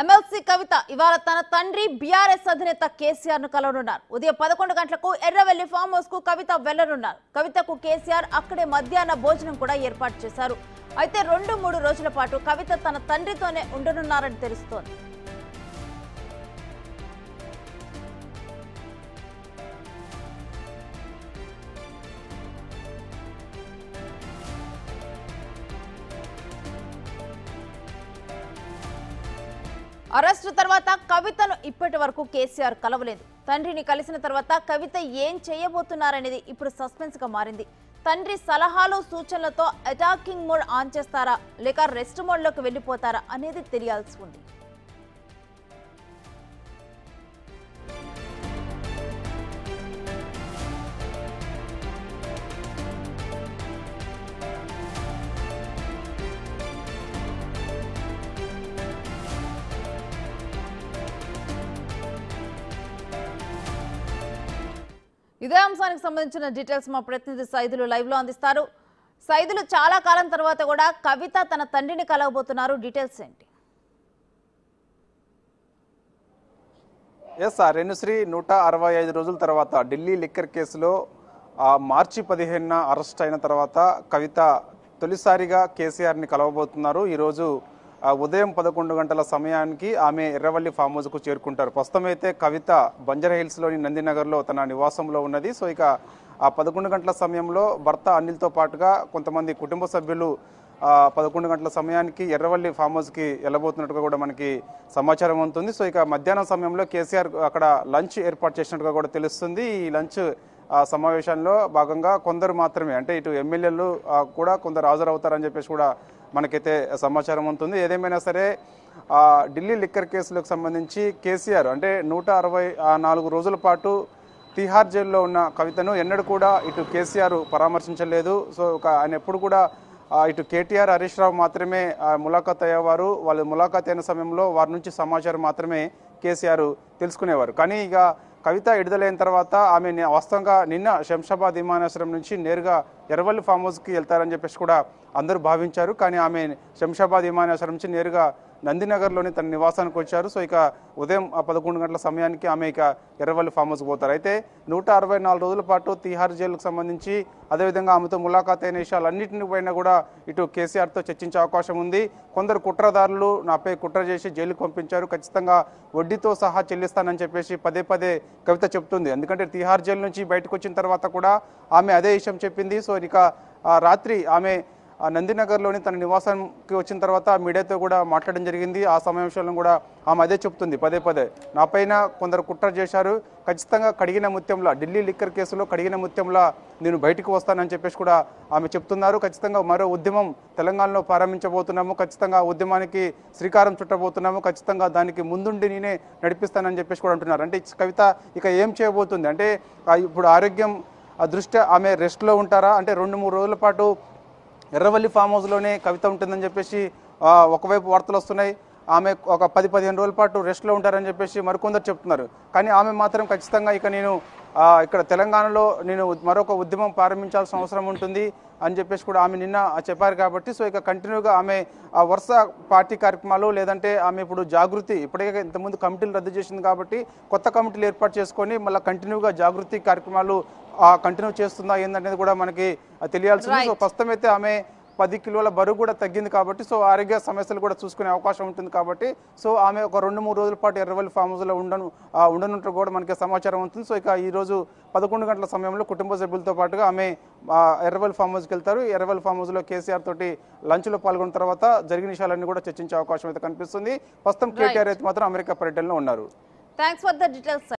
MLC కవిత ఇవాళ తన తండ్రి బీఆర్ఎస్ అధినేత కేసీఆర్ ను కలవనున్నారు. ఉదయం 11 గంటలకు ఎర్రవెల్లి ఫామ్ హౌస్ కు కవిత వెళ్లనున్నారు. కవితకు కేసీఆర్ అక్కడే మధ్యాహ్న భోజనం కూడా ఏర్పాటు చేశారు. అయితే 2-3 రోజుల పాటు కవిత తన తండ్రితోనే ఉండనున్నారని తెలుస్తోంది. అరెస్టు తర్వాత కవితను ఇప్పటి వరకు కేసీఆర్ కలవలేదు. తండ్రిని కలిసిన తర్వాత కవిత ఏం చేయబోతున్నారనేది ఇప్పుడు సస్పెన్స్ గా మారింది. తండ్రి సలహాలు సూచనలతో అటాకింగ్ మోడ్ ఆన్ చేస్తారా లేక రెస్ట్ మోడ్ లోకి వెళ్లిపోతారా అనేది తెలియాల్సి ఉంది. ఇదే అంశానికి సంబంధించిన డీటెయిల్స్ మా ప్రతినిధి సైదులు లైవ్ లో అందిస్తారు. సైదులు, చాలా కాలం తర్వాత కూడా కవిత తన తండ్రిని కలవబోతున్నారు. డీటెయిల్స్ ఏంటి? రేణుశ్రీ 165 రోజుల తర్వాత ఢిల్లీ లిక్కర్ కేసులో మార్చి 15న అరెస్ట్ అయిన తర్వాత కవిత తొలిసారిగా కేసీఆర్ని కలవబోతున్నారు. ఈరోజు ఉదయం 11 గంటల సమయానికి ఆమె ఎర్రవల్లి ఫామ్ హౌస్కు చేరుకుంటారు. ప్రస్తుతం అయితే కవిత బంజారా హిల్స్లోని నందినగర్లో తన నివాసంలో ఉన్నది. సో ఇక ఆ 11 గంటల సమయంలో భర్త అనిల్తో పాటుగా కొంతమంది కుటుంబ సభ్యులు 11 గంటల సమయానికి ఎర్రవల్లి ఫామ్ హౌస్కి వెళ్ళబోతున్నట్టుగా కూడా మనకి సమాచారం ఉంటుంది. సో ఇక మధ్యాహ్నం సమయంలో కేసీఆర్ అక్కడ లంచ్ ఏర్పాటు చేసినట్టుగా కూడా తెలుస్తుంది. ఈ లంచ్ సమావేశంలో భాగంగా కొందరు మాత్రమే, అంటే ఇటు ఎమ్మెల్యేలు కూడా కొందరు హాజరవుతారని చెప్పేసి కూడా మనకైతే సమాచారం ఉంటుంది. ఏదేమైనా సరే ఢిల్లీ లిక్కర్ కేసులకు సంబంధించి కేసీఆర్ అంటే 164 రోజుల పాటు తిహార్ జైల్లో ఉన్న కవితను ఎన్నడూ కూడా ఇటు కేసీఆర్ పరామర్శించలేదు. సో ఆయన ఎప్పుడు కూడా ఇటు కేటీఆర్, హరీష్ రావు మాత్రమే ములాఖాత్ అయ్యేవారు. వాళ్ళు ములాఖాత్ అయిన సమయంలో వారి నుంచి సమాచారం మాత్రమే కేసీఆర్ తెలుసుకునేవారు. కానీ ఇక కవిత విడుదలైన తర్వాత ఆమె వాస్తవంగా నిన్న శంషాబాద్ విమానాశ్రయం నుంచి నేరుగా ఎర్రవల్లి ఫామ్ హౌస్కి వెళ్తారని చెప్పేసి కూడా అందరూ భావించారు. కానీ ఆమె శంషాబాద్ విమానాశ్రయం నుంచి నేరుగా నందినగర్లోని తన నివాసానికి వచ్చారు. సో ఇక ఉదయం 11 గంటల సమయానికి ఆమె ఇక ఎర్రవల్లి ఫామ్ హౌస్కి పోతారు. అయితే 164 రోజుల పాటు తిహార్ జైలుకు సంబంధించి అదేవిధంగా ఆమెతో ములాఖాత్ అయిన విషయాలన్నింటిని పైన కూడా ఇటు కేసీఆర్తో చర్చించే అవకాశం ఉంది. కొందరు కుట్రదారులు నాపై కుట్ర చేసి జైలుకు పంపించారు, ఖచ్చితంగా వడ్డీతో సహా చెల్లిస్తానని చెప్పేసి పదే పదే కవిత చెప్తుంది. ఎందుకంటే తిహార్ జైలు నుంచి బయటకు వచ్చిన తర్వాత కూడా ఆమె అదే విషయం చెప్పింది. సో ఇక రాత్రి ఆమె నందినగర్లోని తన నివాసానికి వచ్చిన తర్వాత మీడియాతో కూడా మాట్లాడడం జరిగింది. ఆ సమావేశంలో కూడా ఆమె అదే చెప్తుంది పదే పదే, నా పైన కొందరు కుట్ర చేశారు, ఖచ్చితంగా కడిగిన ముత్యంలా, ఢిల్లీ లిక్కర్ కేసులో కడిగిన ముత్యంలా నేను బయటకు వస్తానని చెప్పేసి కూడా ఆమె చెప్తున్నారు. ఖచ్చితంగా మరో ఉద్యమం తెలంగాణలో ప్రారంభించబోతున్నాము, ఖచ్చితంగా ఆ ఉద్యమానికి శ్రీకారం చుట్టబోతున్నాము, ఖచ్చితంగా దానికి ముందుండి నేనే నడిపిస్తానని చెప్పేసి కూడా అంటున్నారు. అంటే కవిత ఇక ఏం చేయబోతుంది అంటే ఇప్పుడు ఆరోగ్యం దృష్ట్యా ఆమె రెస్ట్లో ఉంటారా, అంటే 2-3 రోజుల పాటు ఎర్రవల్లి ఫామ్ హౌస్లోనే కవిత ఉంటుందని చెప్పేసి ఒకవైపు వార్తలు వస్తున్నాయి. ఆమె ఒక 10-15 రోజుల పాటు రెస్ట్లో ఉంటారని చెప్పేసి మరికొందరు చెప్తున్నారు. కానీ ఆమె మాత్రం ఖచ్చితంగా ఇక నేను ఇక్కడ తెలంగాణలో నేను మరొక ఉద్యమం ప్రారంభించాల్సిన అవసరం ఉంటుంది అని చెప్పేసి కూడా ఆమె నిన్న చెప్పారు. కాబట్టి సో ఇక కంటిన్యూగా ఆమె వరుస పార్టీ కార్యక్రమాలు, లేదంటే ఆమె ఇప్పుడు జాగృతి, ఇప్పటికే ఇంతకుముందు కమిటీలు రద్దు చేసింది కాబట్టి కొత్త కమిటీలు ఏర్పాటు చేసుకొని మళ్ళీ కంటిన్యూగా జాగృతి కార్యక్రమాలు కంటిన్యూ చేస్తుందా ఏందనేది కూడా మనకి తెలియాల్సింది. సో ప్రస్తుతం అయితే ఆమె 10 కిలోల బరువు కూడా తగ్గింది కాబట్టి సో ఆరోగ్య సమస్యలు కూడా చూసుకునే అవకాశం ఉంటుంది. కాబట్టి సో ఆమె ఒక 2-3 రోజుల పాటు ఎర్రవల్లి ఫామ్ హౌస్లో ఉండనుంటూ కూడా మనకి సమాచారం ఉంటుంది. సో ఇక ఈరోజు 11 గంటల సమయంలో కుటుంబ సభ్యులతో పాటుగా ఆమె ఎర్రవల్లి ఫామ్ హౌస్కి వెళ్తారు. ఎర్రవల్లి ఫామ్ హౌస్లో కేసీఆర్ తోటి లంచ్లో పాల్గొన్న తర్వాత జరిగిన విషయాలన్నీ కూడా చర్చించే అవకాశం అయితే కనిపిస్తుంది. ప్రస్తుతం కేటీఆర్ అయితే మాత్రం అమెరికా పర్యటనలో ఉన్నారు. Thanks for the details.